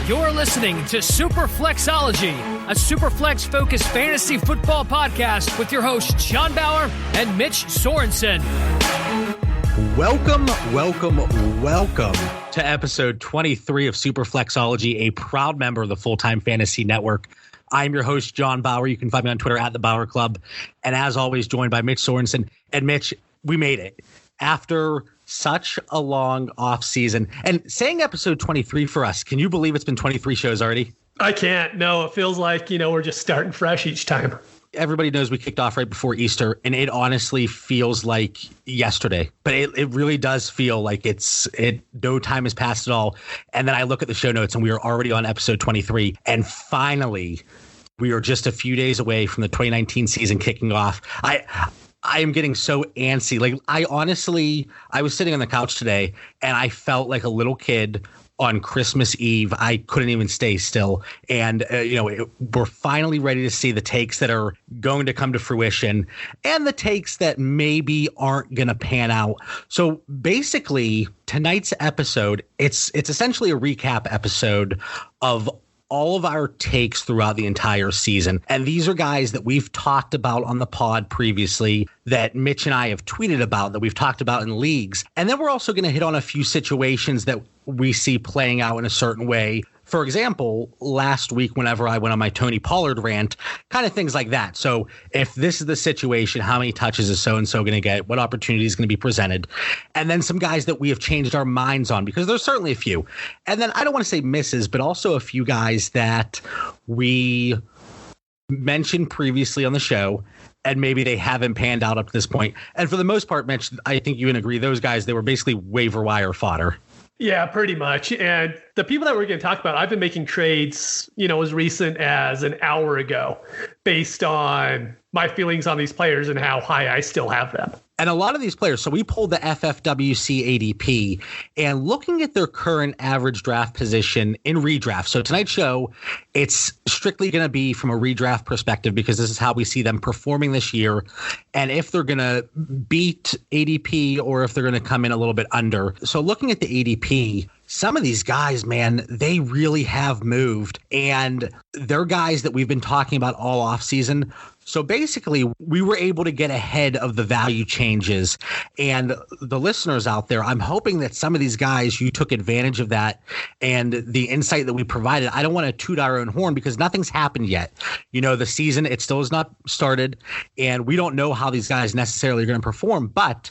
You're listening to Superflexology, a Superflex-focused fantasy football podcast with your hosts John Bauer and Mitch Sorensen. Welcome to episode 23 of Superflexology, a proud member of the Full-Time Fantasy Network. I'm your host, John Bauer. You can find me on Twitter at The Bauer Club. And as always, joined by Mitch Sorensen. And Mitch, we made it. After such a long off season, and saying episode 23 for us, can you believe it's been 23 shows already? I can't. No, it feels like, we're just starting fresh each time. Everybody knows we kicked off right before Easter, and it honestly feels like yesterday, but it really does feel like no time has passed at all. And then I look at the show notes and we are already on episode 23, and finally we are just a few days away from the 2019 season kicking off. I am getting so antsy. Like, I was sitting on the couch today and I felt like a little kid on Christmas Eve. I couldn't even stay still. And, we're finally ready to see the takes that are going to come to fruition and the takes that maybe aren't going to pan out. So basically, tonight's episode, it's essentially a recap episode of all of our takes throughout the entire season. And these are guys that we've talked about on the pod previously, that Mitch and I have tweeted about, that we've talked about in leagues. And then we're also going to hit on a few situations that we see playing out in a certain way. For example, last week, whenever I went on my Tony Pollard rant, kind of things like that. So if this is the situation, how many touches is so-and-so going to get? What opportunity is going to be presented? And then some guys that we have changed our minds on, because there's certainly a few. And then I don't want to say misses, but also a few guys that we mentioned previously on the show, and maybe they haven't panned out up to this point. And for the most part, Mitch, I think you would agree, those guys, they were basically waiver wire fodder. Yeah, pretty much. And the people that we're going to talk about, I've been making trades, as recent as an hour ago based on my feelings on these players and how high I still have them. And a lot of these players, so we pulled the FFWC ADP and looking at their current average draft position in redraft. So tonight's show, it's strictly going to be from a redraft perspective because this is how we see them performing this year. And if they're going to beat ADP or if they're going to come in a little bit under. So looking at the ADP, some of these guys, man, they really have moved, and they're guys that we've been talking about all offseason. So basically, we were able to get ahead of the value changes. And the listeners out there, I'm hoping that some of these guys, you took advantage of that and the insight that we provided. I don't want to toot our own horn because nothing's happened yet. The season, it still has not started, and we don't know how these guys necessarily are going to perform. But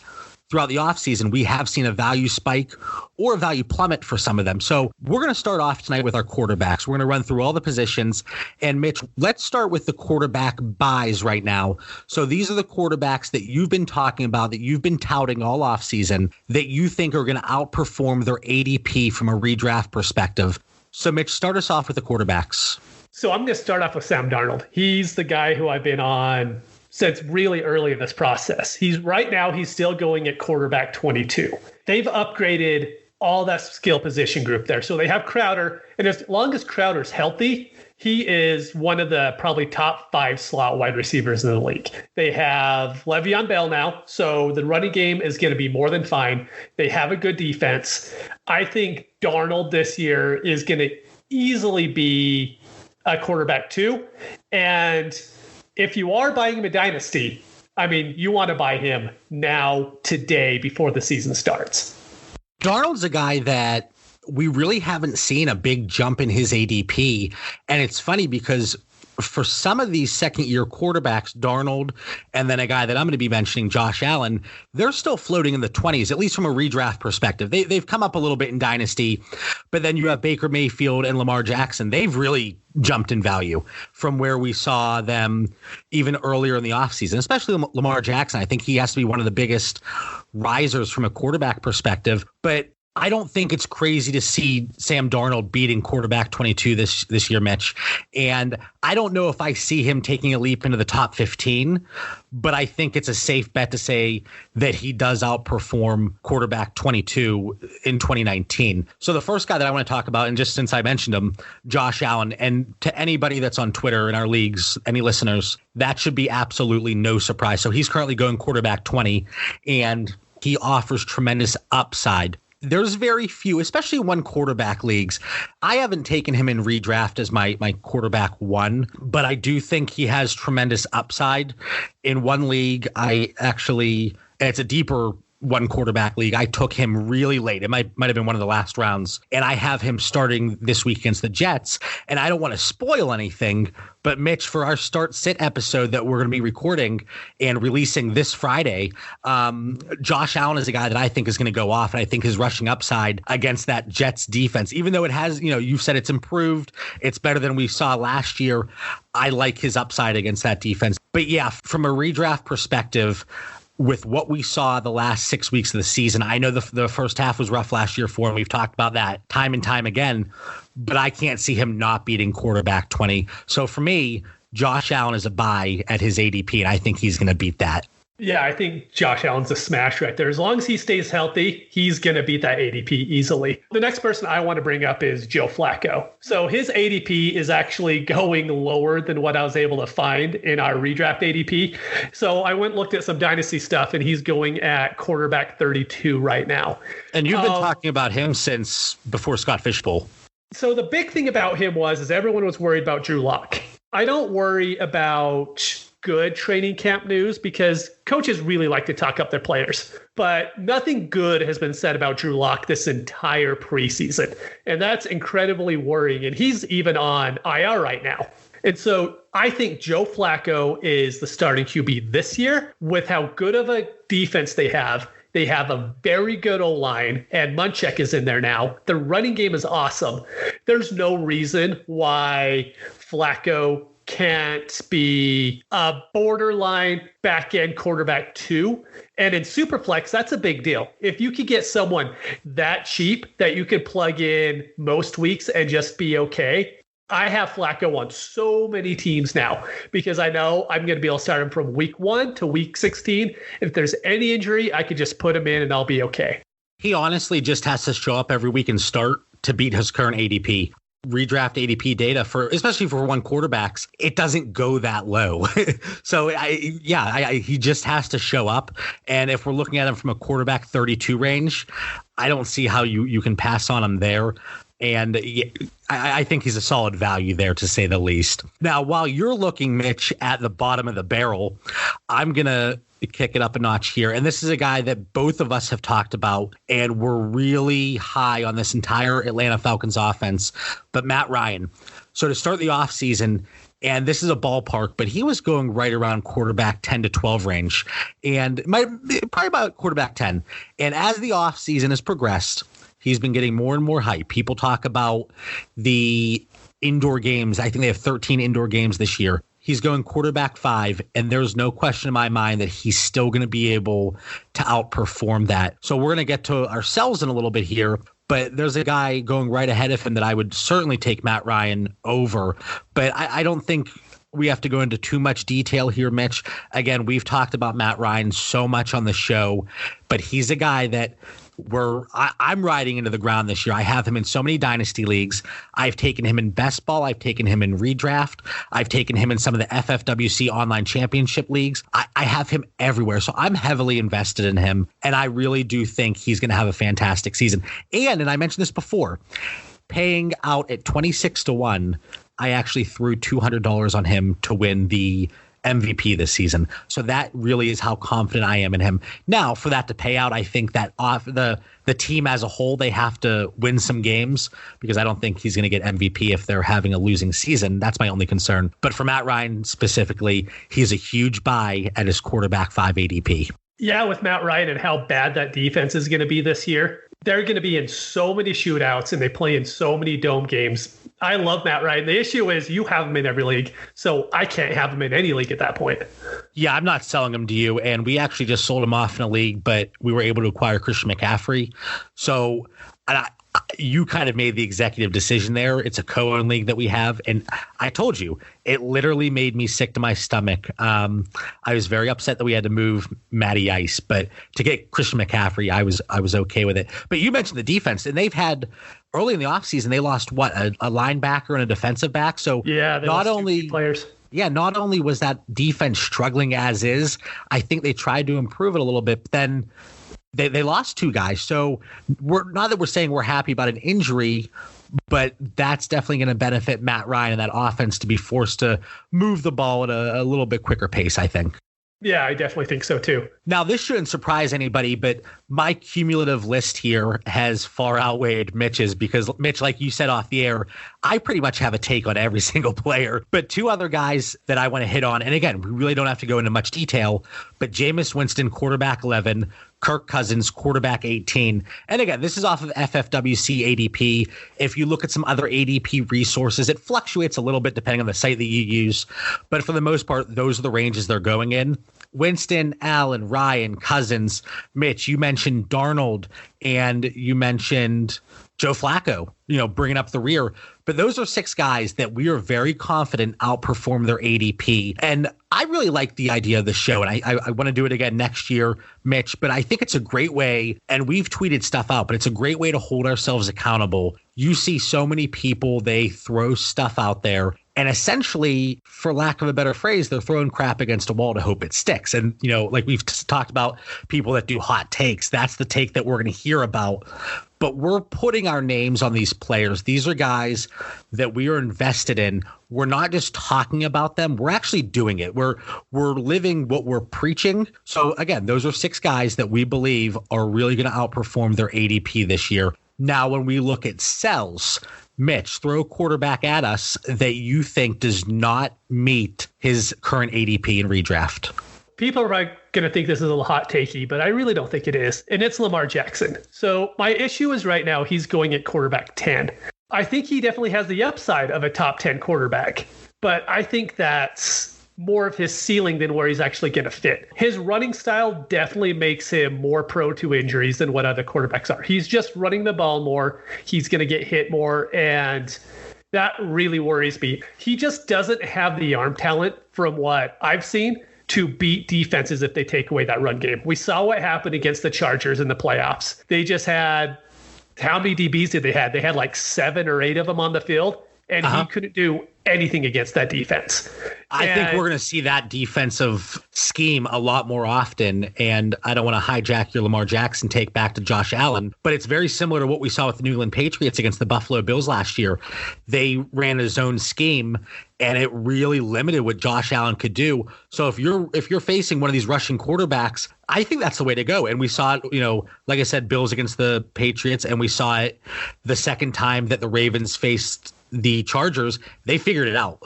throughout the offseason, we have seen a value spike or a value plummet for some of them. So we're going to start off tonight with our quarterbacks. We're going to run through all the positions. And Mitch, let's start with the quarterback buys right now. So these are the quarterbacks that you've been talking about, that you've been touting all offseason, that you think are going to outperform their ADP from a redraft perspective. So Mitch, start us off with the quarterbacks. So I'm going to start off with Sam Darnold. He's the guy who I've been on since really early in this process. He's still going at quarterback 22. They've upgraded all that skill position group there. So they have Crowder, and as long as Crowder's healthy, he is one of the probably top 5 slot wide receivers in the league. They have Le'Veon Bell now, so the running game is going to be more than fine. They have a good defense. I think Darnold this year is going to easily be a quarterback 2, and if you are buying him a dynasty, you want to buy him now, today, before the season starts. Darnold's a guy that we really haven't seen a big jump in his ADP. And it's funny because for some of these second-year quarterbacks, Darnold, and then a guy that I'm going to be mentioning, Josh Allen, they're still floating in the 20s, at least from a redraft perspective. They've come up a little bit in Dynasty, but then you have Baker Mayfield and Lamar Jackson. They've really jumped in value from where we saw them even earlier in the offseason, especially Lamar Jackson. I think he has to be one of the biggest risers from a quarterback perspective. But I don't think it's crazy to see Sam Darnold beating quarterback 22 this year, Mitch. And I don't know if I see him taking a leap into the top 15, but I think it's a safe bet to say that he does outperform quarterback 22 in 2019. So the first guy that I want to talk about, and just since I mentioned him, Josh Allen, and to anybody that's on Twitter in our leagues, any listeners, that should be absolutely no surprise. So he's currently going quarterback 20, and he offers tremendous upside. there's very few, especially one quarterback leagues. I haven't taken him in redraft as my quarterback one, but I do think he has tremendous upside. In one league, it's a deeper one quarterback league. I took him really late. It might have been one of the last rounds. And I have him starting this week against the Jets. And I don't want to spoil anything, but Mitch, for our start sit episode that we're going to be recording and releasing this Friday, Josh Allen is a guy that I think is going to go off. And I think his rushing upside against that Jets defense, even though it has, you've said it's improved, it's better than we saw last year. I like his upside against that defense. But yeah, from a redraft perspective, with what we saw the last 6 weeks of the season, I know the first half was rough last year for him. We've talked about that time and time again, but I can't see him not beating quarterback 20. So for me, Josh Allen is a buy at his ADP, and I think he's going to beat that. Yeah, I think Josh Allen's a smash right there. As long as he stays healthy, he's going to beat that ADP easily. The next person I want to bring up is Joe Flacco. So his ADP is actually going lower than what I was able to find in our redraft ADP. So I went and looked at some dynasty stuff, and he's going at quarterback 32 right now. And you've been talking about him since before Scott Fishbowl. So the big thing about him is everyone was worried about Drew Lock. I don't worry about good training camp news because coaches really like to talk up their players, but nothing good has been said about Drew Lock this entire preseason. And that's incredibly worrying. And he's even on IR right now. And so I think Joe Flacco is the starting QB this year with how good of a defense they have. They have a very good O-line, and Munchak is in there now. The running game is awesome. There's no reason why Flacco can't be a borderline back-end quarterback 2. And in Superflex, that's a big deal. If you could get someone that cheap that you could plug in most weeks and just be okay. I have Flacco on so many teams now because I know I'm going to be able to start him from week 1 to week 16. If there's any injury, I could just put him in and I'll be okay. He honestly just has to show up every week and start to beat his current ADP. Redraft ADP data especially for one quarterbacks, it doesn't go that low. So he just has to show up. And if we're looking at him from a quarterback 32 range, I don't see how you can pass on him there. And I think he's a solid value there, to say the least. Now, while you're looking, Mitch, at the bottom of the barrel, I'm going to kick it up a notch here. And this is a guy that both of us have talked about, and we're really high on this entire Atlanta Falcons offense. But Matt Ryan. So to start the offseason, and this is a ballpark, but he was going right around quarterback 10 to 12 range, and probably about quarterback 10. And as the offseason has progressed, he's been getting more and more hype. People talk about the indoor games. I think they have 13 indoor games this year. He's going quarterback 5, and there's no question in my mind that he's still going to be able to outperform that. So we're going to get to ourselves in a little bit here, but there's a guy going right ahead of him that I would certainly take Matt Ryan over. But I don't think we have to go into too much detail here, Mitch. Again, we've talked about Matt Ryan so much on the show, but he's a guy that I'm riding into the ground this year. I have him in so many dynasty leagues. I've taken him in best ball. I've taken him in redraft. I've taken him in some of the FFWC online championship leagues. I have him everywhere. So I'm heavily invested in him. And I really do think he's going to have a fantastic season. And I mentioned this before, paying out at 26 to 1, I actually threw $200 on him to win the MVP this season. So that really is how confident I am in him. Now, for that to pay out, I think that the team as a whole, they have to win some games, because I don't think he's going to get MVP if they're having a losing season. That's my only concern. But for Matt Ryan specifically, he's a huge buy at his quarterback 5 ADP. Yeah, with Matt Ryan and how bad that defense is going to be this year, they're going to be in so many shootouts and they play in so many dome games. I love Matt Ryan. The issue is you have him in every league, so I can't have him in any league at that point. Yeah, I'm not selling him to you, and we actually just sold him off in a league, but we were able to acquire Christian McCaffrey. So you kind of made the executive decision there. It's a co-owned league that we have, and I told you, it literally made me sick to my stomach. I was very upset that we had to move Matty Ice, but to get Christian McCaffrey, I was okay with it. But you mentioned the defense, and they've had early in the offseason, they lost a linebacker and a defensive back. So yeah, not only players. Yeah, not only was that defense struggling as is, I think they tried to improve it a little bit, but then they lost two guys. So we're not that we're saying we're happy about an injury, but that's definitely going to benefit Matt Ryan and that offense to be forced to move the ball at a little bit quicker pace, I think. Yeah, I definitely think so too. Now, this shouldn't surprise anybody, but my cumulative list here has far outweighed Mitch's because, Mitch, like you said off the air, I pretty much have a take on every single player. But two other guys that I want to hit on, and again, we really don't have to go into much detail, but Jameis Winston, quarterback 11, Kirk Cousins, quarterback 18. And again, this is off of FFWC ADP. If you look at some other ADP resources, it fluctuates a little bit depending on the site that you use. But for the most part, those are the ranges they're going in. Winston, Allen, Ryan, Cousins, Mitch, you mentioned Darnold, and you mentioned Joe Flacco, bringing up the rear. But those are six guys that we are very confident outperform their ADP. And I really like the idea of the show, and I want to do it again next year, Mitch, but I think it's a great way, and we've tweeted stuff out, but it's a great way to hold ourselves accountable. You see so many people, they throw stuff out there, and essentially, for lack of a better phrase, they're throwing crap against a wall to hope it sticks. And, like we've talked about people that do hot takes, that's the take that we're going to hear about. But we're putting our names on these players. These are guys that we are invested in. We're not just talking about them. We're actually doing it. We're living what we're preaching. So again, those are six guys that we believe are really going to outperform their ADP this year. Now, when we look at sells, Mitch, throw a quarterback at us that you think does not meet his current ADP in redraft. People are going to think this is a little hot takey, but I really don't think it is. And it's Lamar Jackson. So my issue is right now he's going at quarterback 10. I think he definitely has the upside of a top 10 quarterback, but I think that's more of his ceiling than where he's actually going to fit. His running style definitely makes him more prone to injuries than what other quarterbacks are. He's just running the ball more. He's going to get hit more, and that really worries me. He just doesn't have the arm talent from what I've seen to beat defenses if they take away that run game. We saw what happened against the Chargers in the playoffs. They just had, how many DBs did they have? They had like 7 or 8 of them on the field, and he couldn't do anything against that defense. I think we're going to see that defensive scheme a lot more often. And I don't want to hijack your Lamar Jackson take back to Josh Allen, but it's very similar to what we saw with the New England Patriots against the Buffalo Bills last year. They ran a zone scheme, and it really limited what Josh Allen could do. So if you're facing one of these rushing quarterbacks, I think that's the way to go. And we saw it, like I said, Bills against the Patriots, and we saw it the second time that the Ravens faced the Chargers. They figured it out.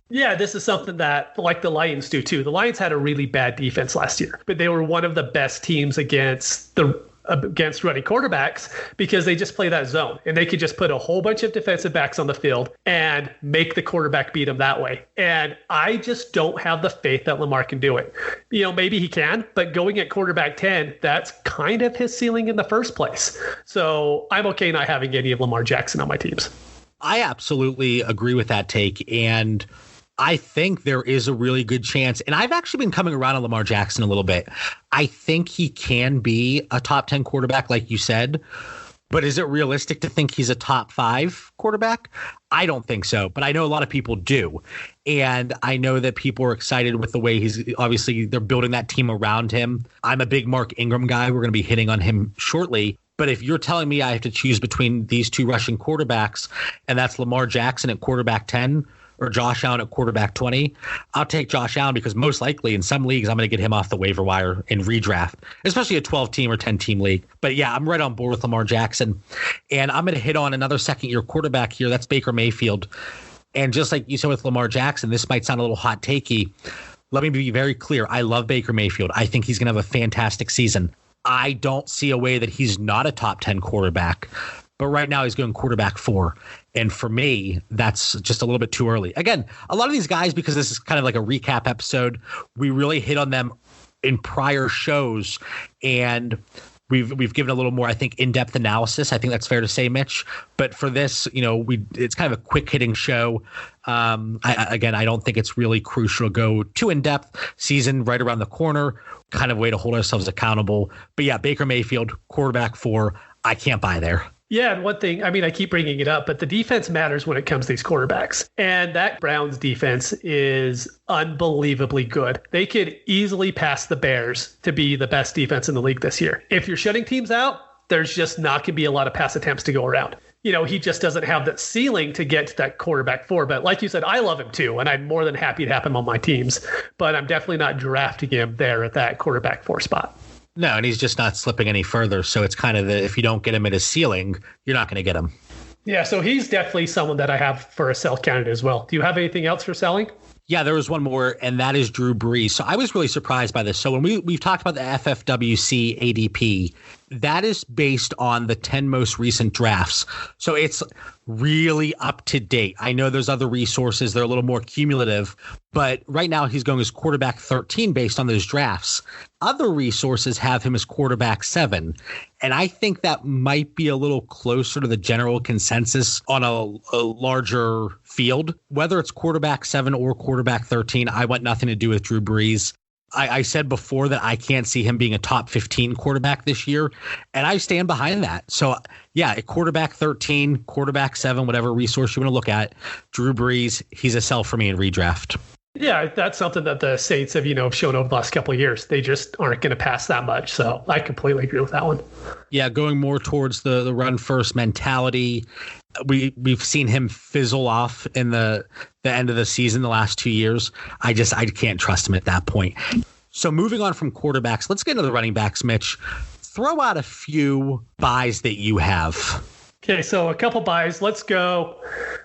Yeah, this is something that, like the Lions do too. The Lions had a really bad defense last year, but they were one of the best teams against running quarterbacks because they just play that zone, and they could just put a whole bunch of defensive backs on the field and make the quarterback beat them that way. And I just don't have the faith that Lamar can do it. Maybe he can, but going at quarterback 10, that's kind of his ceiling in the first place. So I'm okay not having any of Lamar Jackson on my teams. I absolutely agree with that take. And I think there is a really good chance, and I've actually been coming around on Lamar Jackson a little bit. I think he can be a top 10 quarterback, like you said, but is it realistic to think he's a top 5 quarterback? I don't think so, but I know a lot of people do. And I know that people are excited with the way they're building that team around him. I'm a big Mark Ingram guy. We're going to be hitting on him shortly. But if you're telling me I have to choose between these two rushing quarterbacks, and that's Lamar Jackson at quarterback 10 or Josh Allen at quarterback 20, I'll take Josh Allen because most likely in some leagues, I'm going to get him off the waiver wire in redraft, especially a 12-team or 10-team league. But yeah, I'm right on board with Lamar Jackson. And I'm going to hit on another second-year quarterback here. That's Baker Mayfield. And just like you said with Lamar Jackson, this might sound a little hot takey. Let me be very clear. I love Baker Mayfield. I think he's going to have a fantastic season. I don't see a way that he's not a top 10 quarterback, but right now he's going quarterback 4. And for me, that's just a little bit too early. Again, a lot of these guys, because this is kind of like a recap episode, we really hit on them in prior shows, and we've given a little more, I think, in-depth analysis. I think that's fair to say, Mitch. But for this, it's kind of a quick hitting show. I don't think it's really crucial to go too in-depth. Season right around the corner, kind of way to hold ourselves accountable. But yeah, Baker Mayfield, quarterback 4. I can't buy there. Yeah, and one thing, I mean, I keep bringing it up, but the defense matters when it comes to these quarterbacks. And that Browns defense is unbelievably good. They could easily pass the Bears to be the best defense in the league this year. If you're shutting teams out, there's just not going to be a lot of pass attempts to go around. You know, he just doesn't have that ceiling to get to that quarterback 4. But like you said, I love him too, and I'm more than happy to have him on my teams. But I'm definitely not drafting him there at that quarterback 4 spot. No, and he's just not slipping any further. So it's kind of if you don't get him at his ceiling, you're not going to get him. Yeah, so he's definitely someone that I have for a sell candidate as well. Do you have anything else for selling? Yeah, there was one more, and that is Drew Brees. So I was really surprised by this. So when we've talked about the FFWC ADP, that is based on the 10 most recent drafts. So it's really up to date. I know there's other resources. They're a little more cumulative, but right now he's going as quarterback 13 based on those drafts. Other resources have him as quarterback 7. And I think that might be a little closer to the general consensus on a larger field. Whether it's quarterback 7 or quarterback 13, I want nothing to do with Drew Brees. I said before that I can't see him being a top 15 quarterback this year, and I stand behind that. So, yeah, at quarterback 13, quarterback 7, whatever resource you want to look at, Drew Brees, he's a sell for me in redraft. Yeah, that's something that the Saints have, shown over the last couple of years. They just aren't going to pass that much. So I completely agree with that one. Yeah, going more towards the run first mentality. We've seen him fizzle off in the end of the season the last 2 years. I can't trust him at that point. So moving on from quarterbacks, let's get into the running backs, Mitch. Throw out a few buys that you have. Okay, so a couple buys. Let's do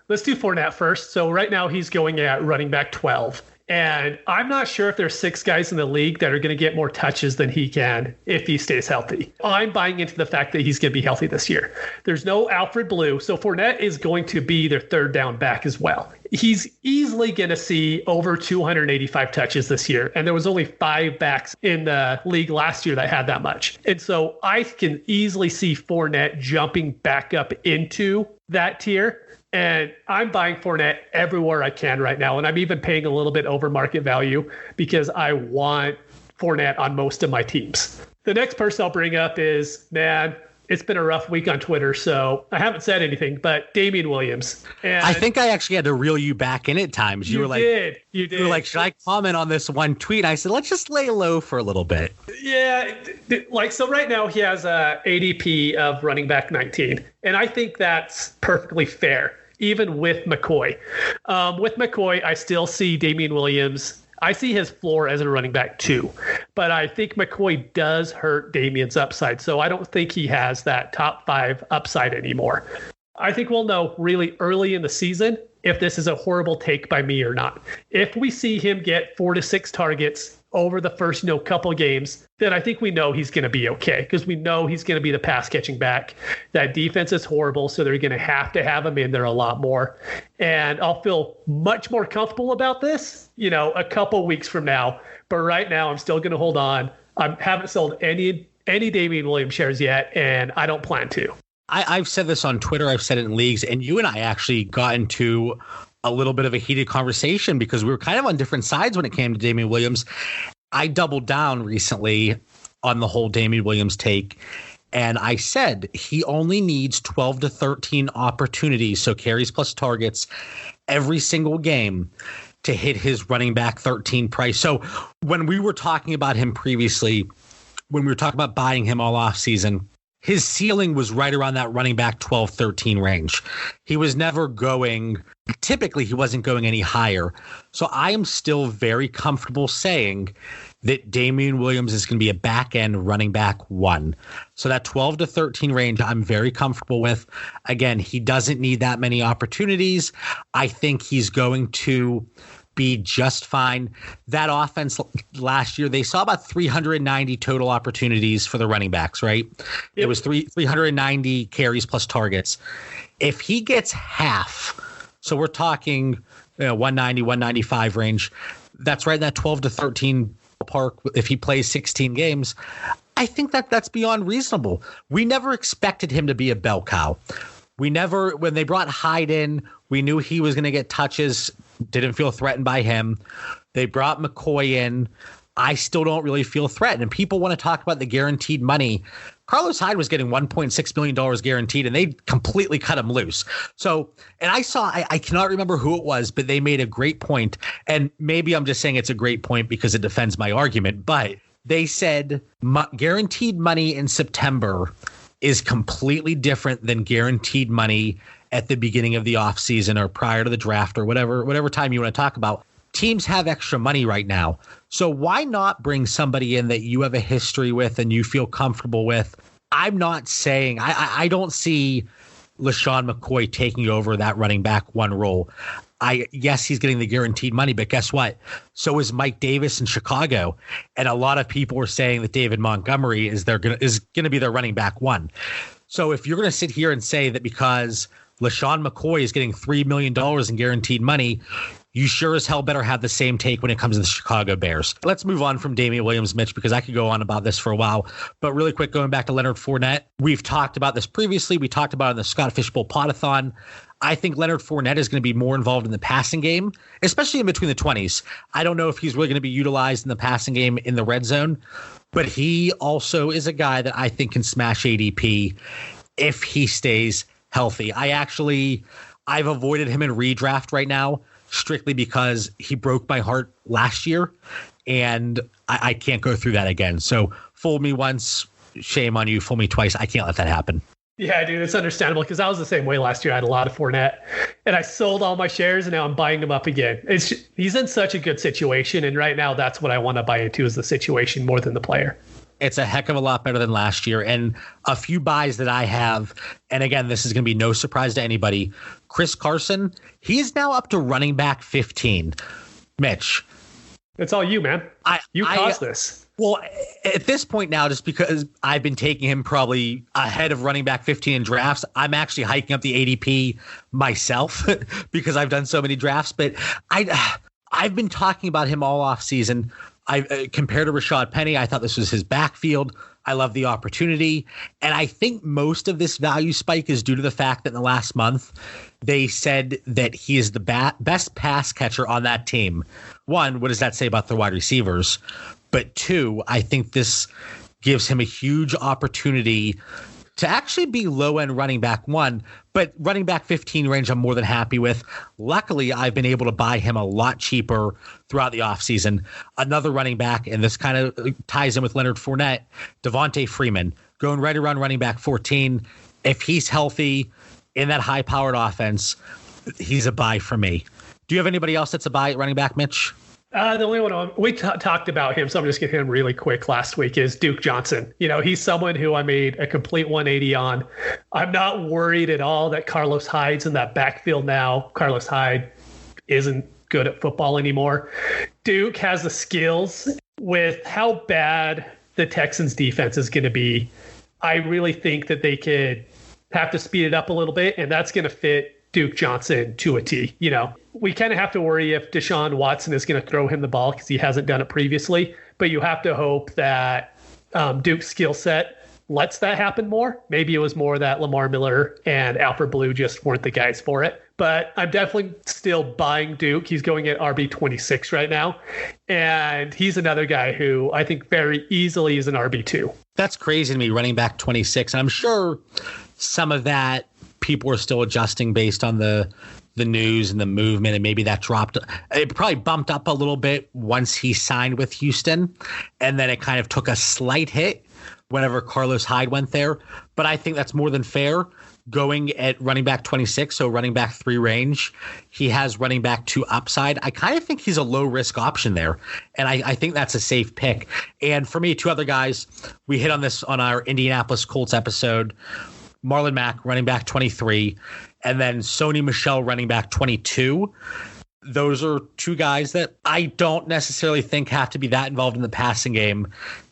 Fournette first. So right now he's going at running back 12. And I'm not sure if there's 6 guys in the league that are going to get more touches than he can if he stays healthy. I'm buying into the fact that he's going to be healthy this year. There's no Alfred Blue, so Fournette is going to be their third down back as well. He's easily going to see over 285 touches this year, and there was only 5 backs in the league last year that had that much. And so I can easily see Fournette jumping back up into that tier. And I'm buying Fournette everywhere I can right now. And I'm even paying a little bit over market value because I want Fournette on most of my teams. The next person I'll bring up is, it's been a rough week on Twitter, so I haven't said anything, but Damian Williams. And I think I actually had to reel you back in at times. You were like, You were like, should I comment on this one tweet? I said, let's just lay low for a little bit. Yeah. So right now he has a ADP of running back 19. And I think that's perfectly fair, even with McCoy. With McCoy, I still see Damian Williams. I see his floor as a running back 2, but I think McCoy does hurt Damian's upside. So I don't think he has that top 5 upside anymore. I think we'll know really early in the season if this is a horrible take by me or not. If we see him get 4 to 6 targets over the first, couple games, then I think we know he's going to be okay because we know he's going to be the pass catching back. That defense is horrible, so they're going to have him in there a lot more. And I'll feel much more comfortable about this, a couple weeks from now. But right now, I'm still going to hold on. I haven't sold any Damian Williams shares yet, and I don't plan to. I've said this on Twitter. I've said it in leagues, and you and I actually got into a little bit of a heated conversation because we were kind of on different sides when it came to Damian Williams. I doubled down recently on the whole Damian Williams take, and I said he only needs 12 to 13 opportunities, so carries plus targets, every single game to hit his running back 13 price. So when we were talking about him previously, when we were talking about buying him all off season, his ceiling was right around that running back 12, 13 range. He was never typically he wasn't going any higher. So I am still very comfortable saying that Damian Williams is going to be a back end running back 1. So that 12 to 13 range, I'm very comfortable with. Again, he doesn't need that many opportunities. I think he's going to be just fine. That offense last year, they saw about 390 total opportunities for the running backs, right? Yep. It was 390 carries plus targets. If he gets half, so we're talking 190, 195 range, that's right in that 12 to 13 park. If he plays 16 games, I think that's beyond reasonable. We never expected him to be a bell cow. When they brought Hyde in, we knew he was going to get touches, didn't feel threatened by him. They brought McCoy in. I still don't really feel threatened. And people want to talk about the guaranteed money. Carlos Hyde was getting $1.6 million guaranteed, and they completely cut him loose. So, and I cannot remember who it was, but they made a great point, and maybe I'm just saying it's a great point because it defends my argument, but they said guaranteed money in September is completely different than guaranteed money at the beginning of the offseason or prior to the draft or whatever time you want to talk about. Teams have extra money right now. So why not bring somebody in that you have a history with and you feel comfortable with? I'm not saying I don't see LeSean McCoy taking over that running back one role. Yes, he's getting the guaranteed money, but guess what? So is Mike Davis in Chicago. And a lot of people were saying that David Montgomery is going to be their running back one. So if you're going to sit here and say that because LeSean McCoy is getting $3 million in guaranteed money, you sure as hell better have the same take when it comes to the Chicago Bears. Let's move on from Damien Williams, Mitch, because I could go on about this for a while. But really quick, going back to Leonard Fournette, we've talked about this previously. We talked about it in the Scott Fishbowl Podathon. I think Leonard Fournette is going to be more involved in the passing game, especially in between the 20s. I don't know if he's really going to be utilized in the passing game in the red zone, but he also is a guy that I think can smash ADP if he stays healthy. I've avoided him in redraft right now strictly because he broke my heart last year, and I can't go through that again. So fool me once, shame on you. Fool me twice. I can't let that happen. Yeah, dude, it's understandable because I was the same way last year. I had a lot of Fournette, and I sold all my shares, and now I'm buying them up again. He's in such a good situation, and right now that's what I want to buy into is the situation more than the player. It's a heck of a lot better than last year. And a few buys that I have, and again, this is going to be no surprise to anybody. Chris Carson, he is now up to running back 15. Mitch. It's all you, man. You caused this. Well, at this point now, just because I've been taking him probably ahead of running back 15 in drafts, I'm actually hiking up the ADP myself because I've done so many drafts. But I've been talking about him all off season. Compared to Rashad Penny, I thought this was his backfield. I love the opportunity. And I think most of this value spike is due to the fact that in the last month, they said that he is the best pass catcher on that team. One, what does that say about the wide receivers? But two, I think this gives him a huge opportunity to actually be low-end running back one, but running back 15 range I'm more than happy with. Luckily, I've been able to buy him a lot cheaper throughout the offseason. Another running back, and this kind of ties in with Leonard Fournette, Devontae Freeman, going right around running back 14. If he's healthy in that high-powered offense, he's a buy for me. Do you have anybody else that's a buy at running back, Mitch? The only one we talked about him, so I'm just getting him really quick last week, is Duke Johnson. You know, he's someone who I made a complete 180 on. I'm not worried at all that Carlos Hyde's in that backfield now. Carlos Hyde isn't good at football anymore. Duke has the skills. With how bad the Texans defense is going to be, I really think that they could have to speed it up a little bit, and that's going to fit Duke Johnson to a T. You know, we kind of have to worry if Deshaun Watson is going to throw him the ball because he hasn't done it previously, but you have to hope that Duke's skill set lets that happen more. Maybe it was more that Lamar Miller and Alfred Blue just weren't the guys for it, but I'm definitely still buying Duke. He's going at RB26 right now, and he's another guy who I think very easily is an RB2. That's crazy to me, running back 26. I'm sure some of that people are still adjusting based on the news and the movement, and maybe that dropped. It probably bumped up a little bit once he signed with Houston, and then it kind of took a slight hit whenever Carlos Hyde went there. But I think that's more than fair going at running back 26, so running back 3 range. He has running back 2 upside. I kind of think he's a low risk option there, and I think that's a safe pick. And for me, 2 other guys, we hit on this on our Indianapolis Colts episode. Marlon Mack, running back 23, and then Sony Michel, running back 22. Those are 2 guys that I don't necessarily think have to be that involved in the passing game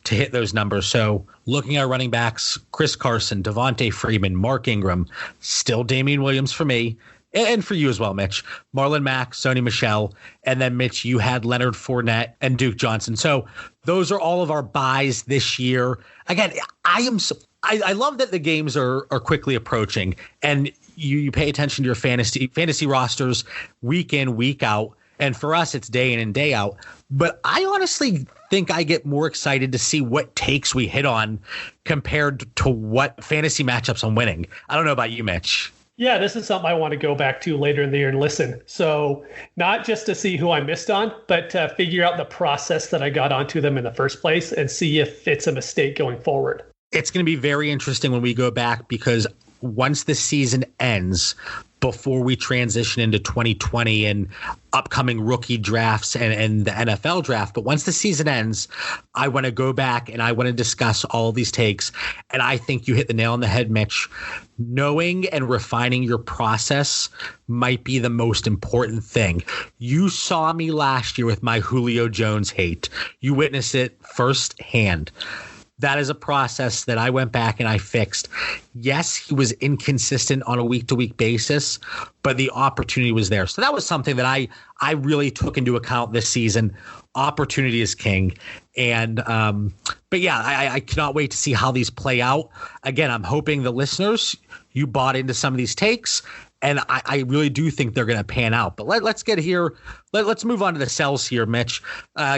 to hit those numbers. So looking at running backs, Chris Carson, Devontae Freeman, Mark Ingram, still Damien Williams for me, and for you as well, Mitch. Marlon Mack, Sony Michel, and then, Mitch, you had Leonard Fournette and Duke Johnson. So those are all of our buys this year. Again, I love that the games are quickly approaching, and you pay attention to your fantasy rosters week in, week out, And for us, it's day in and day out. But I honestly think I get more excited to see what takes we hit on compared to what fantasy matchups I'm winning. I don't know about you, Mitch. Yeah, this is something I want to go back to later in the year and listen. So not just to see who I missed on, but to figure out the process that I got onto them in the first place and see if it's a mistake going forward. It's going to be very interesting when we go back, because once the season ends, before we transition into 2020 and upcoming rookie drafts and the NFL draft. But once the season ends, I want to go back and I want to discuss all of these takes. And I think you hit the nail on the head, Mitch. Knowing and refining your process might be the most important thing. You saw me last year with my Julio Jones hate. You witnessed it firsthand. That is a process that I went back and I fixed. Yes, he was inconsistent on a week-to-week basis, but the opportunity was there. So that was something that I really took into account this season. Opportunity is king. And but yeah, I cannot wait to see how these play out. Again, I'm hoping the listeners, you bought into some of these takes, and I really do think they're going to pan out. But let's get here. Let's move on to the sells here, Mitch.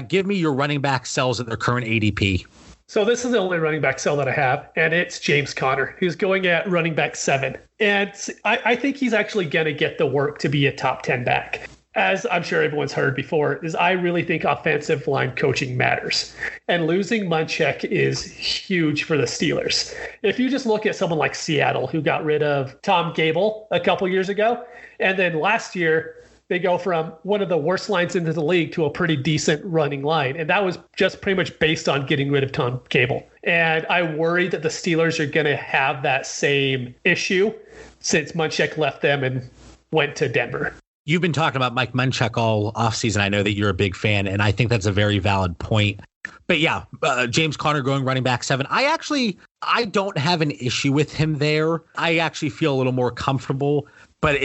Give me your running back sells at their current ADP. So this is the only running back sell that I have, and it's James Conner, who's going at running back 7. And I think he's actually going to get the work to be a top 10 back. As I'm sure everyone's heard before, is I really think offensive line coaching matters. And losing Munchak is huge for the Steelers. If you just look at someone like Seattle, who got rid of Tom Gable a couple years ago, and then last year, they go from one of the worst lines into the league to a pretty decent running line. And that was just pretty much based on getting rid of Tom Gable. And I worry that the Steelers are going to have that same issue since Munchak left them and went to Denver. You've been talking about Mike Munchak all offseason. I know that you're a big fan, and I think that's a very valid point. But yeah, James Conner going running back 7. I don't have an issue with him there. I actually feel a little more comfortable, but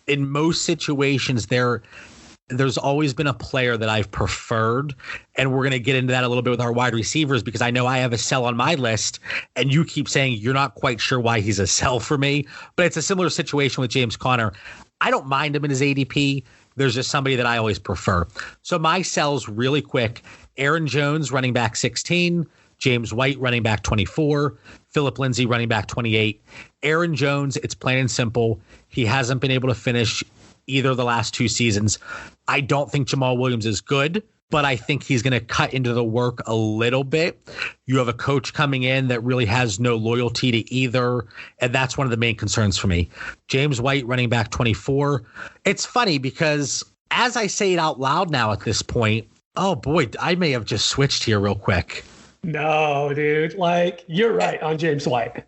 in most situations, there's always been a player that I've preferred, and we're going to get into that a little bit with our wide receivers, because I know I have a sell on my list, and you keep saying you're not quite sure why he's a sell for me, but it's a similar situation with James Conner. I don't mind him in his ADP. There's just somebody that I always prefer. So my sells really quick: Aaron Jones, running back 16, James White, running back 24, Phillip Lindsay, running back 28. Aaron Jones, it's plain and simple. He hasn't been able to finish either of the last 2 seasons. I don't think Jamal Williams is good, but I think he's going to cut into the work a little bit. You have a coach coming in that really has no loyalty to either, and that's one of the main concerns for me. James White, running back 24. It's funny because as I say it out loud now at this point, oh boy, I may have just switched here real quick. No, dude. Like, you're right on James White.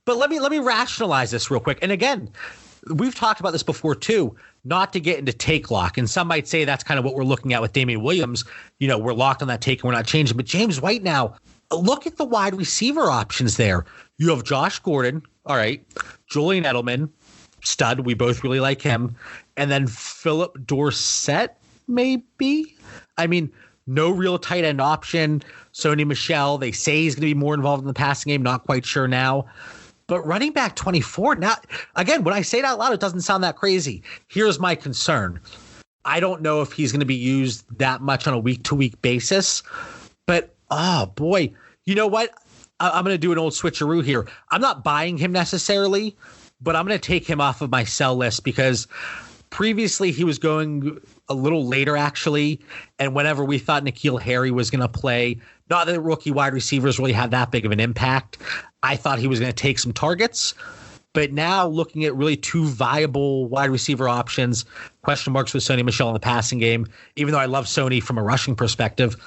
But let me rationalize this real quick. And again, we've talked about this before too, not to get into take lock. And some might say that's kind of what we're looking at with Damian Williams. You know, we're locked on that take and we're not changing. But James White now, look at the wide receiver options there. You have Josh Gordon. All right. Julian Edelman, stud. We both really like him. And then Philip Dorsett, maybe. I mean, no real tight end option. Sony Michel, they say he's going to be more involved in the passing game. Not quite sure now. But running back 24, now, again, when I say it out loud, it doesn't sound that crazy. Here's my concern. I don't know if he's going to be used that much on a week-to-week basis. But, oh, boy. You know what? I'm going to do an old switcheroo here. I'm not buying him necessarily, but I'm going to take him off of my sell list because previously he was going a little later, actually. And whenever we thought N'Keal Harry was going to play, not that rookie wide receivers really had that big of an impact, I thought he was going to take some targets. But now looking at really 2 viable wide receiver options, question marks with Sony Michel in the passing game, even though I love Sony from a rushing perspective,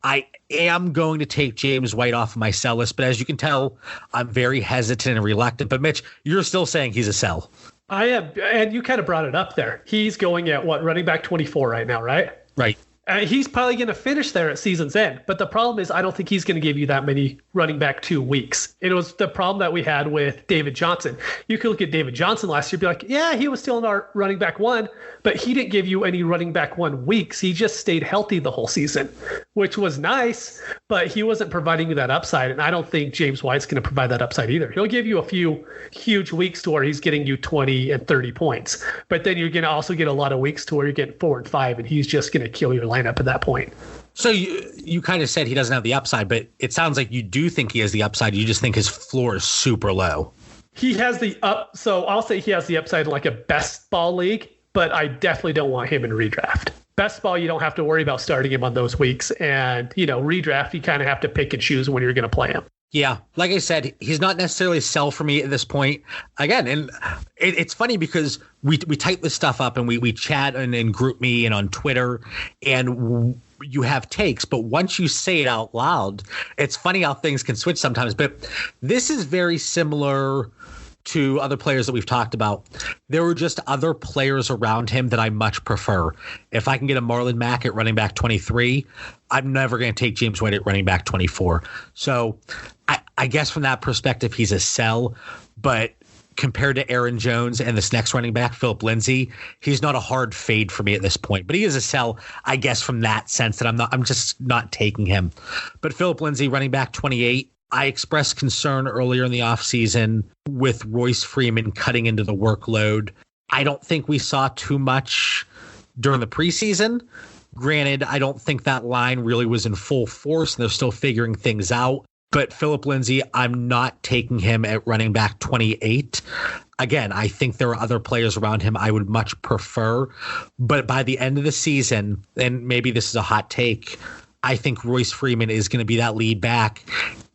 I am going to take James White off of my sell list. But as you can tell, I'm very hesitant and reluctant. But Mitch, you're still saying he's a sell. I am, and you kind of brought it up there. He's going at what, running back 24 right now, right? Right. He's probably going to finish there at season's end. But the problem is I don't think he's going to give you that many running back 2 weeks. It was the problem that we had with David Johnson. You could look at David Johnson last year and be like, yeah, he was still in our running back 1, but he didn't give you any running back 1 weeks. He just stayed healthy the whole season, which was nice, but he wasn't providing you that upside. And I don't think James White's going to provide that upside either. He'll give you a few huge weeks to where he's getting you 20 and 30 points, but then you're going to also get a lot of weeks to where you're getting 4 and 5, and he's just going to kill your lineup at that point. So you kind of said he doesn't have the upside, but it sounds like you do think he has the upside. You just think his floor is super low. He has the so I'll say he has the upside in like a best ball league, but I definitely don't want him in redraft. Best ball, you don't have to worry about starting him on those weeks. And, redraft, you kind of have to pick and choose when you're going to play him. Yeah, like I said, he's not necessarily a sell for me at this point. Again, and it's funny because we type this stuff up and we chat and group me and on Twitter, and you have takes, but once you say it out loud, it's funny how things can switch sometimes. But this is very similar to other players that we've talked about. There were just other players around him that I much prefer. If I can get a Marlon Mack at running back 23, I'm never going to take James White at running back 24. So I guess from that perspective, he's a sell, but compared to Aaron Jones and this next running back, Philip Lindsay, he's not a hard fade for me at this point, but he is a sell, I guess, from that sense that I'm just not taking him. But Philip Lindsay, running back 28, I expressed concern earlier in the offseason with Royce Freeman cutting into the workload. I don't think we saw too much during the preseason. Granted, I don't think that line really was in full force and they're still figuring things out. But Philip Lindsay, I'm not taking him at running back 28. Again, I think there are other players around him I would much prefer. But by the end of the season, and maybe this is a hot take, I think Royce Freeman is going to be that lead back,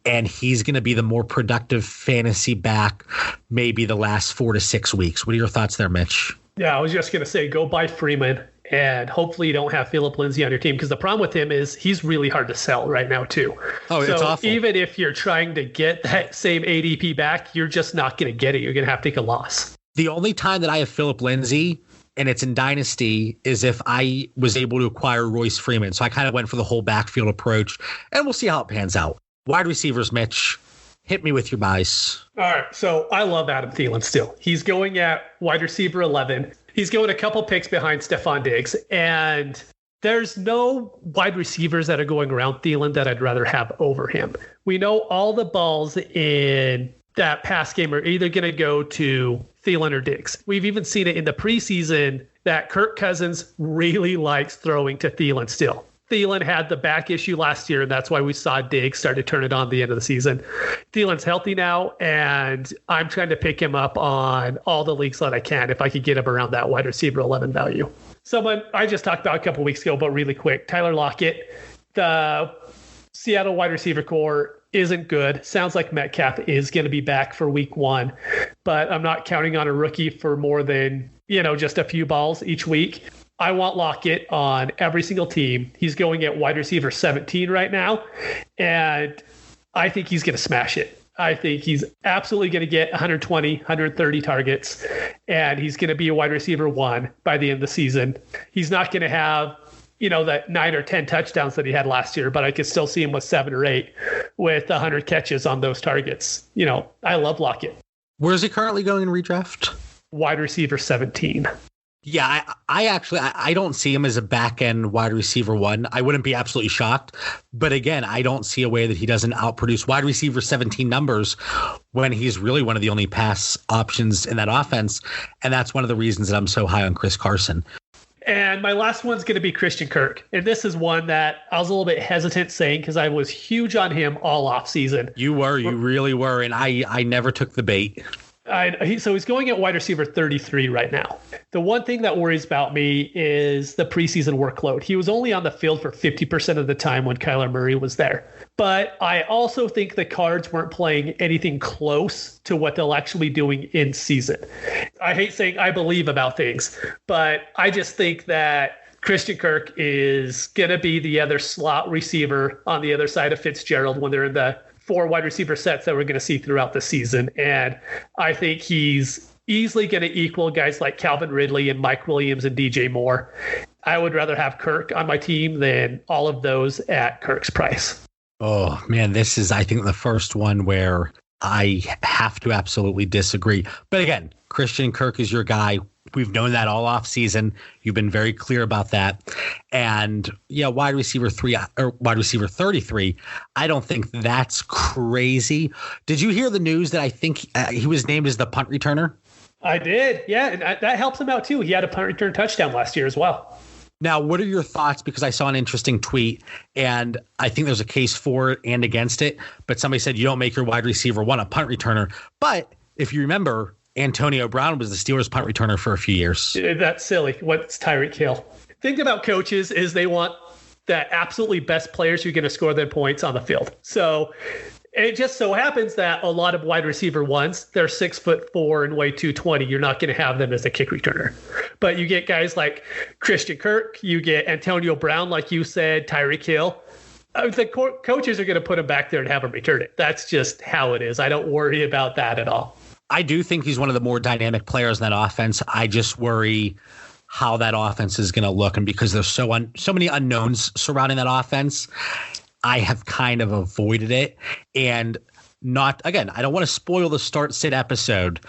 and he's going to be the more productive fantasy back maybe the last 4 to 6 weeks. What are your thoughts there, Mitch? Yeah, I was just going to say, go buy Freeman, and hopefully you don't have Philip Lindsay on your team, because the problem with him is he's really hard to sell right now too. Oh, so it's awful. Even if you're trying to get that same ADP back, you're just not going to get it. You're going to have to take a loss. The only time that I have Philip Lindsay, and it's in Dynasty, is if I was able to acquire Royce Freeman. So I kind of went for the whole backfield approach, and we'll see how it pans out. Wide receivers, Mitch, hit me with your buys. All right, so I love Adam Thielen still. He's going at wide receiver 11. He's going a couple picks behind Stephon Diggs, and there's no wide receivers that are going around Thielen that I'd rather have over him. We know all the balls in that pass game are either going to go to Thielen or Diggs. We've even seen it in the preseason that Kirk Cousins really likes throwing to Thielen still. Thielen had the back issue last year, and that's why we saw Diggs start to turn it on at the end of the season. Thielen's healthy now, and I'm trying to pick him up on all the leagues that I can if I could get him around that wide receiver 11 value. Someone I just talked about a couple weeks ago, but really quick, Tyler Lockett. The Seattle wide receiver core isn't good. Sounds like Metcalf is going to be back for week 1, but I'm not counting on a rookie for more than, just a few balls each week. I want Lockett on every single team. He's going at wide receiver 17 right now, and I think he's going to smash it. I think he's absolutely going to get 120, 130 targets, and he's going to be a wide receiver 1 by the end of the season. He's not going to have, that 9 or 10 touchdowns that he had last year, but I could still see him with 7 or 8 with 100 catches on those targets. I love Lockett. Where is he currently going in redraft? Wide receiver 17. Yeah, I don't see him as a back-end wide receiver 1. I wouldn't be absolutely shocked. But again, I don't see a way that he doesn't outproduce wide receiver 17 numbers when he's really one of the only pass options in that offense. And that's one of the reasons that I'm so high on Chris Carson. And my last one's going to be Christian Kirk. And this is one that I was a little bit hesitant saying because I was huge on him all offseason. You really were. And I never took the bait. So he's going at wide receiver 33 right now. The one thing that worries about me is the preseason workload. He was only on the field for 50% of the time when Kyler Murray was there. But I also think the Cards weren't playing anything close to what they'll actually be doing in season. I hate saying I believe about things, but I just think that Christian Kirk is going to be the other slot receiver on the other side of Fitzgerald when they're in the 4 wide receiver sets that we're going to see throughout the season. And I think he's easily going to equal guys like Calvin Ridley and Mike Williams and DJ Moore. I would rather have Kirk on my team than all of those at Kirk's price. Oh, man, this is, I think, the first one where I have to absolutely disagree. But again, Christian Kirk is your guy. We've known that all off season. You've been very clear about that. And yeah, wide receiver 3 or wide receiver 33. I don't think that's crazy. Did you hear the news that I think he was named as the punt returner? I did. Yeah. And that helps him out too. He had a punt return touchdown last year as well. Now, what are your thoughts? Because I saw an interesting tweet, and I think there's a case for it and against it. But somebody said you don't make your wide receiver one a punt returner. But if you remember, Antonio Brown was the Steelers punt returner for a few years. That's silly. What's Tyreek Hill? Think about coaches is they want the absolutely best players who are going to score their points on the field. So it just so happens that a lot of wide receiver ones, they're 6'4" and weigh 220. You're not going to have them as a kick returner. But you get guys like Christian Kirk, you get Antonio Brown, like you said, Tyreek Hill. The coaches are going to put him back there and have him return it. That's just how it is. I don't worry about that at all. I do think he's one of the more dynamic players in that offense. I just worry how that offense is going to look. And because there's so many unknowns surrounding that offense, I have kind of avoided it. And I don't want to spoil the start-sit episode,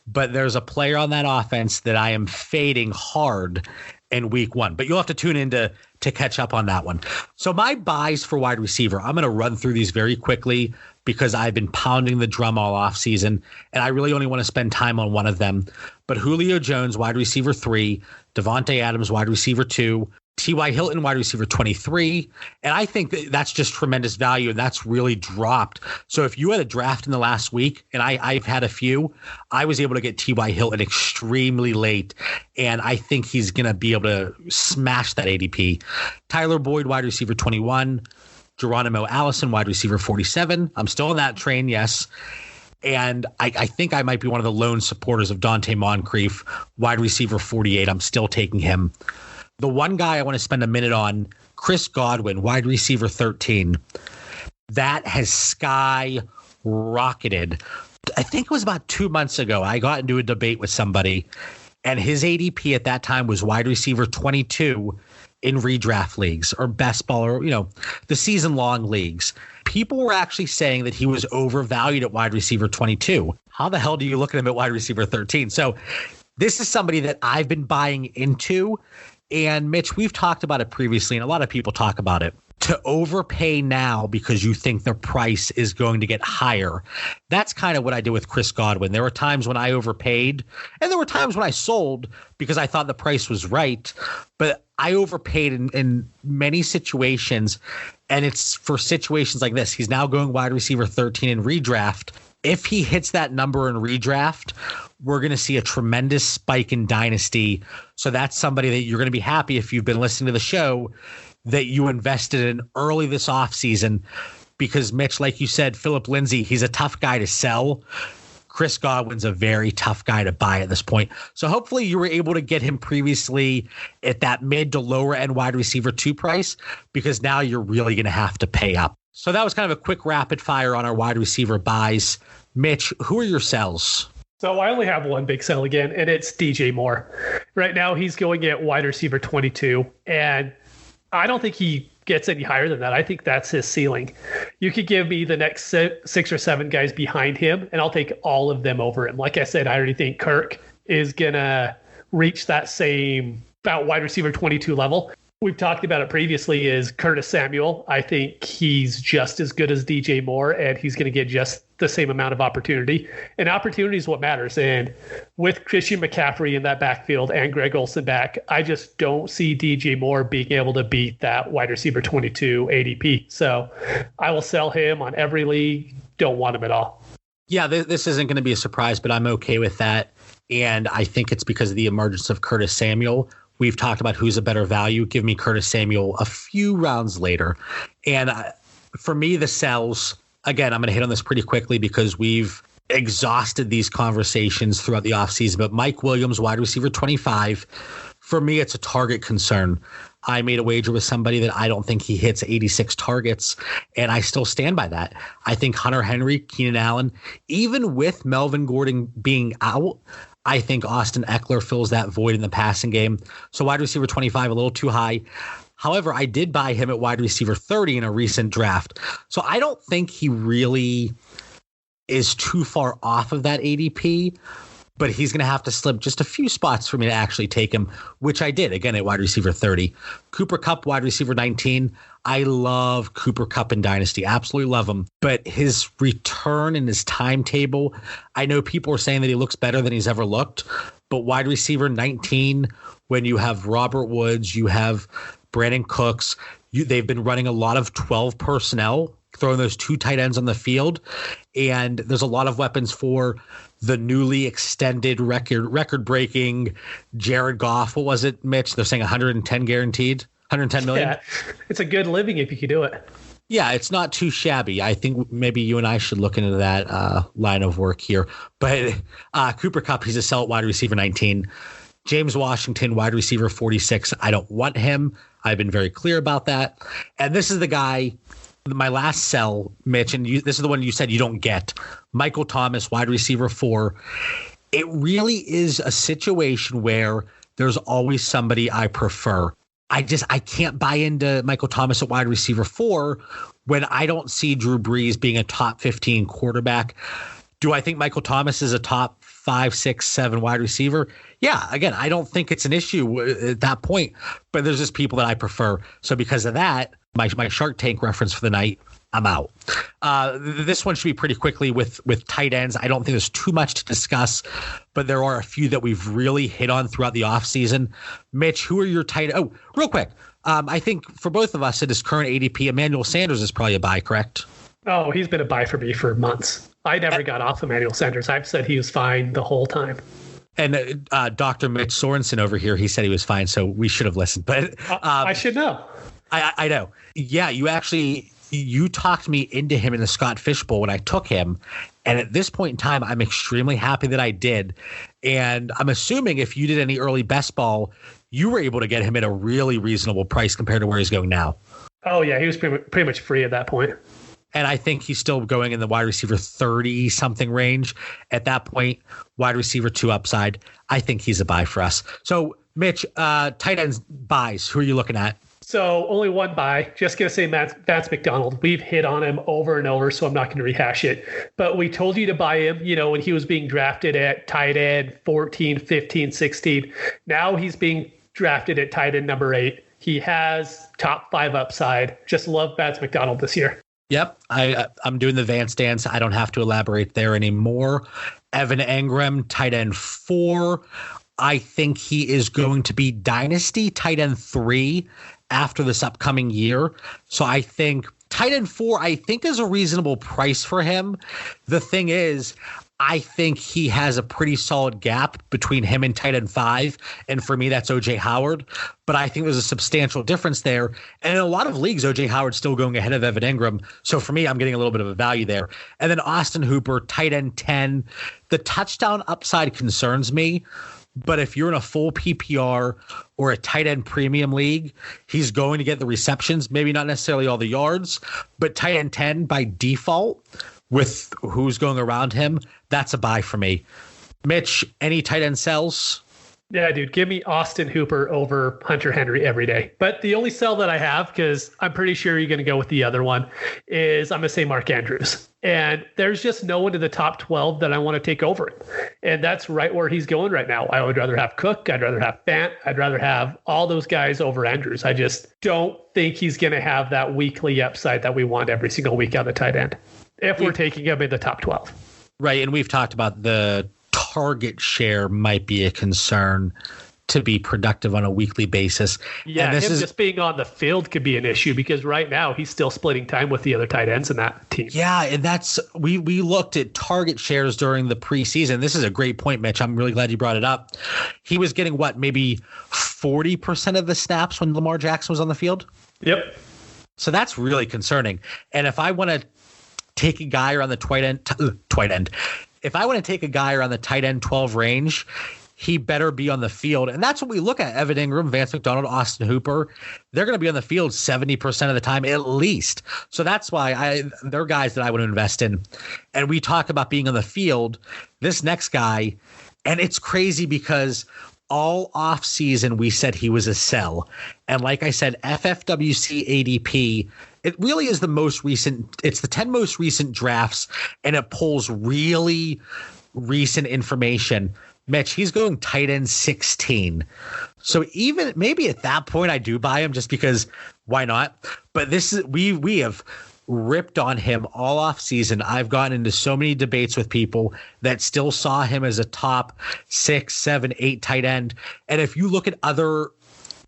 but there's a player on that offense that I am fading hard in week 1. But you'll have to tune in to catch up on that one. So my buys for wide receiver, I'm going to run through these very quickly because I've been pounding the drum all offseason, and I really only want to spend time on one of them. But Julio Jones, wide receiver 3, Devontae Adams, wide receiver 2, T.Y. Hilton, wide receiver 23. And I think that's just tremendous value, and that's really dropped. So if you had a draft in the last week, and I've had a few, I was able to get T.Y. Hilton extremely late, and I think he's going to be able to smash that ADP. Tyler Boyd, wide receiver 21. Geronimo Allison, wide receiver 47. I'm still on that train, yes. And I think I might be one of the lone supporters of Dante Moncrief, wide receiver 48. I'm still taking him. The one guy I want to spend a minute on, Chris Godwin, wide receiver 13. That has skyrocketed. I think it was about 2 months ago. I got into a debate with somebody, and his ADP at that time was wide receiver 22 in redraft leagues or best ball or, the season long leagues. People were actually saying that he was overvalued at wide receiver 22. How the hell do you look at him at wide receiver 13? So this is somebody that I've been buying into. And Mitch, we've talked about it previously, and a lot of people talk about it. To overpay now because you think the price is going to get higher. That's kind of what I did with Chris Godwin. There were times when I overpaid, and there were times when I sold because I thought the price was right. But I overpaid in many situations, and it's for situations like this. He's now going wide receiver 13 in redraft. If he hits that number in redraft, we're going to see a tremendous spike in dynasty. So that's somebody that you're going to be happy if you've been listening to the show that you invested in early this offseason, because Mitch, like you said, Philip Lindsay, he's a tough guy to sell. Chris Godwin's a very tough guy to buy at this point. So hopefully you were able to get him previously at that mid to lower end wide receiver 2 price, because now you're really going to have to pay up. So that was kind of a quick rapid fire on our wide receiver buys. Mitch, who are your sells? So I only have one big sell again, and it's DJ Moore. Right now he's going at wide receiver 22, and I don't think he gets any higher than that. I think that's his ceiling. You could give me the next 6 or 7 guys behind him, and I'll take all of them over him. Like I said, I already think Kirk is going to reach that same about wide receiver 22 level. We've talked about it previously is Curtis Samuel. I think he's just as good as DJ Moore, and he's going to get just the same amount of opportunity. And opportunity is what matters. And with Christian McCaffrey in that backfield and Greg Olsen back, I just don't see DJ Moore being able to beat that wide receiver 22 ADP. So I will sell him on every league. Don't want him at all. Yeah, this isn't going to be a surprise, but I'm okay with that. And I think it's because of the emergence of Curtis Samuel. We've talked about who's a better value. Give me Curtis Samuel a few rounds later. And for me, the sells, again, I'm going to hit on this pretty quickly because we've exhausted these conversations throughout the offseason. But Mike Williams, wide receiver 25, for me, it's a target concern. I made a wager with somebody that I don't think he hits 86 targets, and I still stand by that. I think Hunter Henry, Keenan Allen, even with Melvin Gordon being out, I think Austin Eckler fills that void in the passing game. So wide receiver 25, a little too high. However, I did buy him at wide receiver 30 in a recent draft. So I don't think he really is too far off of that ADP, but he's going to have to slip just a few spots for me to actually take him, which I did, again, at wide receiver 30. Cooper Kupp, wide receiver 19. I love Cooper Kupp in Dynasty. Absolutely love him. But his return and his timetable, I know people are saying that he looks better than he's ever looked, but wide receiver 19, when you have Robert Woods, you have Brandon Cooks, they've been running a lot of 12 personnel, throwing those two tight ends on the field. And there's a lot of weapons for the newly extended record-breaking Jared Goff. What was it, Mitch? They're saying 110 guaranteed, 110 million. Yeah, it's a good living if you can do it. Yeah, it's not too shabby. I think maybe you and I should look into that line of work here. But Cooper Kupp, he's a sell at wide receiver 19. James Washington, wide receiver 46. I don't want him. I've been very clear about that. And this is the guy, my last sell, Mitch, and this is the one you said you don't get. Michael Thomas, wide receiver 4. It really is a situation where there's always somebody I prefer. I can't buy into Michael Thomas at wide receiver 4 when I don't see Drew Brees being a top 15 quarterback. Do I think Michael Thomas is a top 5, 6, 7 wide receiver? Yeah, again, I don't think it's an issue at that point, but there's just people that I prefer. So because of that, my Shark Tank reference for the night, I'm out. This one should be pretty quickly with tight ends. I don't think there's too much to discuss, but there are a few that we've really hit on throughout the offseason. Mitch, who are your tight? Oh, real quick. I think for both of us at his current ADP, Emmanuel Sanders is probably a buy, correct? Oh, he's been a buy for me for months. I never got off Emmanuel Sanders. I've said he was fine the whole time. And Dr. Mitch Sorensen over here, he said he was fine, so we should have listened. But I should know. I know. Yeah, you talked me into him in the Scott Fish Bowl when I took him. And at this point in time, I'm extremely happy that I did. And I'm assuming if you did any early best ball, you were able to get him at a really reasonable price compared to where he's going now. Oh, yeah, he was pretty much free at that point. And I think he's still going in the wide receiver 30-something range. At that point, wide receiver 2 upside. I think he's a buy for us. So, Mitch, tight ends buys. Who are you looking at? So only one buy. Just going to say Vance McDonald. We've hit on him over and over, so I'm not going to rehash it. But we told you to buy him, when he was being drafted at tight end 14, 15, 16. Now he's being drafted at tight end number 8. He has top 5 upside. Just love Vance McDonald this year. Yep, I'm doing the Vance dance. I don't have to elaborate there anymore. Evan Engram, tight end 4. I think he is going to be dynasty tight end 3 after this upcoming year. So I think tight end 4, I think, is a reasonable price for him. The thing is, I think he has a pretty solid gap between him and tight end 5. And for me, that's O.J. Howard. But I think there's a substantial difference there. And in a lot of leagues, O.J. Howard's still going ahead of Evan Engram. So for me, I'm getting a little bit of a value there. And then Austin Hooper, tight end 10. The touchdown upside concerns me. But if you're in a full PPR or a tight end premium league, he's going to get the receptions, maybe not necessarily all the yards, but tight end 10 by default with who's going around him, that's a buy for me. Mitch, any tight end sells? Yeah, dude, give me Austin Hooper over Hunter Henry every day. But the only sell that I have, because I'm pretty sure you're going to go with the other one, is I'm going to say Mark Andrews. And there's just no one in the top 12 that I want to take over him. And that's right where he's going right now. I would rather have Cook. I'd rather have Fant. I'd rather have all those guys over Andrews. I just don't think he's going to have that weekly upside that we want every single week on the tight end if we're taking him in the top 12. Right. And we've talked about the target share might be a concern to be productive on a weekly basis. Yeah, and him just being on the field could be an issue because right now he's still splitting time with the other tight ends in that team. Yeah, and that's we looked at target shares during the preseason. This is a great point, Mitch. I'm really glad you brought it up. He was getting maybe 40% of the snaps when Lamar Jackson was on the field? Yep. So that's really concerning. And if I want to take a guy around the tight end, if I want to take a guy around the tight end 12 range, he better be on the field. And that's what we look at. Evan Engram, Vance McDonald, Austin Hooper, they're going to be on the field 70% of the time at least. So that's why they're guys that I want to invest in. And we talk about being on the field. This next guy, And it's crazy because all off season we said he was a sell. And like I said, FFWC ADP, it really is the most recent. It's the 10 most recent drafts, and it pulls really recent information. Mitch, he's going tight end 16. So even maybe at that point I do buy him just because why not? But this is we have ripped on him all off season. I've gotten into so many debates with people that still saw him as a top 6, 7, 8 tight end. And if you look at other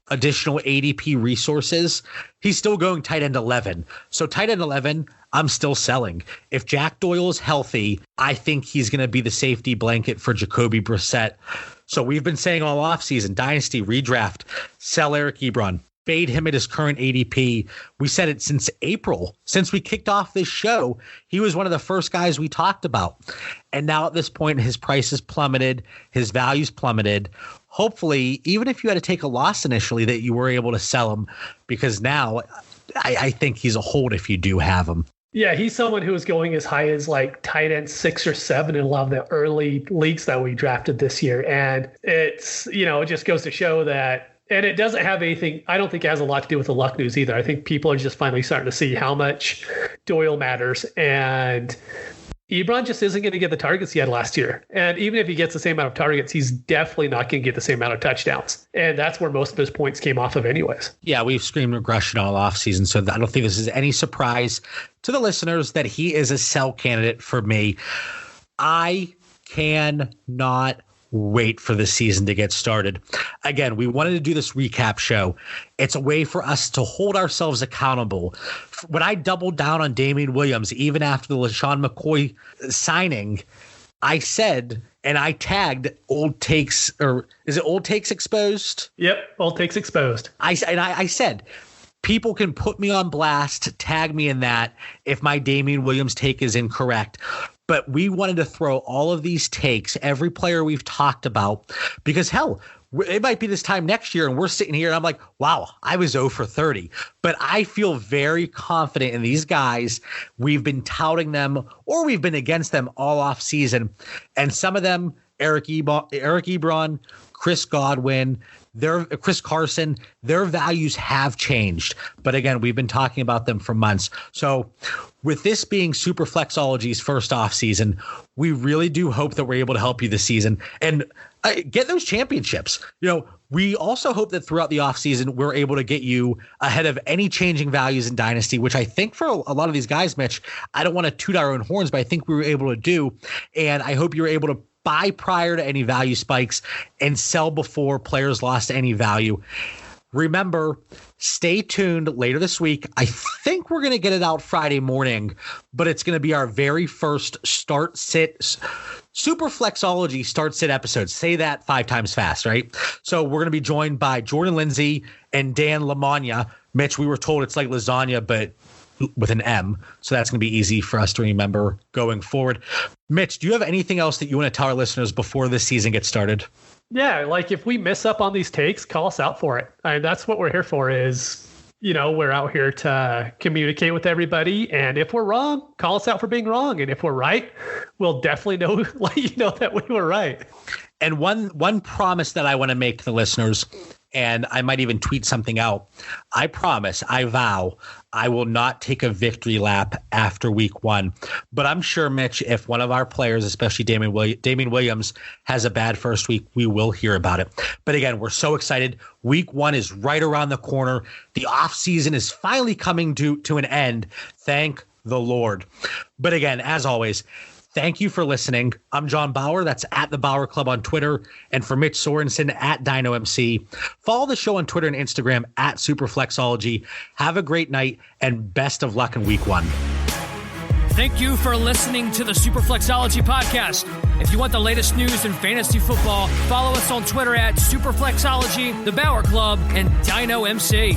additional ADP resources, he's still going tight end 11. So tight end 11, I'm still selling. If Jack Doyle is healthy, I think he's going to be the safety blanket for Jacoby Brissett. So we've been saying all offseason, dynasty, redraft, sell Eric Ebron, fade him at his current ADP. We said it since April, since we kicked off this show. He was one of the first guys we talked about. And now at this point, his price has plummeted, his value's plummeted. Hopefully, even if you had to take a loss initially, that you were able to sell him, because now I think he's a hold if you do have him. Yeah, he's someone who was going as high as like tight end 6 or 7 in a lot of the early leagues that we drafted this year. And it's, it just goes to show that, and it doesn't have anything, I don't think it has a lot to do with the luck news either. I think people are just finally starting to see how much Doyle matters. And Ebron just isn't going to get the targets he had last year. And even if he gets the same amount of targets, he's definitely not going to get the same amount of touchdowns. And that's where most of his points came off of anyways. Yeah, we've screamed regression all offseason, so I don't think this is any surprise to the listeners that he is a sell candidate for me. I cannot wait for the season to get started. Again, we wanted to do this recap show. It's a way for us to hold ourselves accountable. When I doubled down on Damian Williams, even after the LaShawn McCoy signing, I said, and I tagged Old Takes, or is it Old Takes Exposed? Yep, Old Takes Exposed. I said, people can put me on blast, tag me in that if my Damian Williams take is incorrect. But we wanted to throw all of these takes, every player we've talked about, because hell, it might be this time next year and we're sitting here and I'm like, wow, I was 0 for 30. But I feel very confident in these guys. We've been touting them, or we've been against them all off season. And some of them, Eric Ebron, Chris Godwin, Chris Carson, their values have changed. But again, we've been talking about them for months. So with this being Super Flexology's first off season, we really do hope that we're able to help you this season and get those championships. We also hope that throughout the off season, we're able to get you ahead of any changing values in Dynasty, which I think for a lot of these guys, Mitch, I don't want to toot our own horns, but I think we were able to do. And I hope you were able to buy prior to any value spikes and sell before players lost any value. Remember, stay tuned later this week. I think we're going to get it out Friday morning, but it's going to be our very first Start Sit Super Flexology Start Sit episode. Say that 5 times fast, right? So we're going to be joined by Jordan Lindsay and Dan Lamagna. Mitch, we were told it's like lasagna, but with an M. So that's going to be easy for us to remember going forward. Mitch, do you have anything else that you want to tell our listeners before this season gets started? Yeah, like if we miss up on these takes, call us out for it. That's what we're here for is, we're out here to communicate with everybody. And if we're wrong, call us out for being wrong. And if we're right, we'll definitely let you know that we were right. And one promise that I want to make to the listeners, and I might even tweet something out. I promise, I vow, I will not take a victory lap after week 1. But I'm sure, Mitch, if one of our players, especially Damian Williams, has a bad first week, we will hear about it. But again, we're so excited. Week 1 is right around the corner. The off season is finally coming to an end. Thank the Lord. But again, as always, thank you for listening. I'm John Bauer. That's at the Bauer Club on Twitter. And for Mitch Sorensen at DynoMC. Follow the show on Twitter and Instagram at Superflexology. Have a great night and best of luck in week 1. Thank you for listening to the Superflexology podcast. If you want the latest news in fantasy football, follow us on Twitter at Superflexology, the Bauer Club, and DynoMC.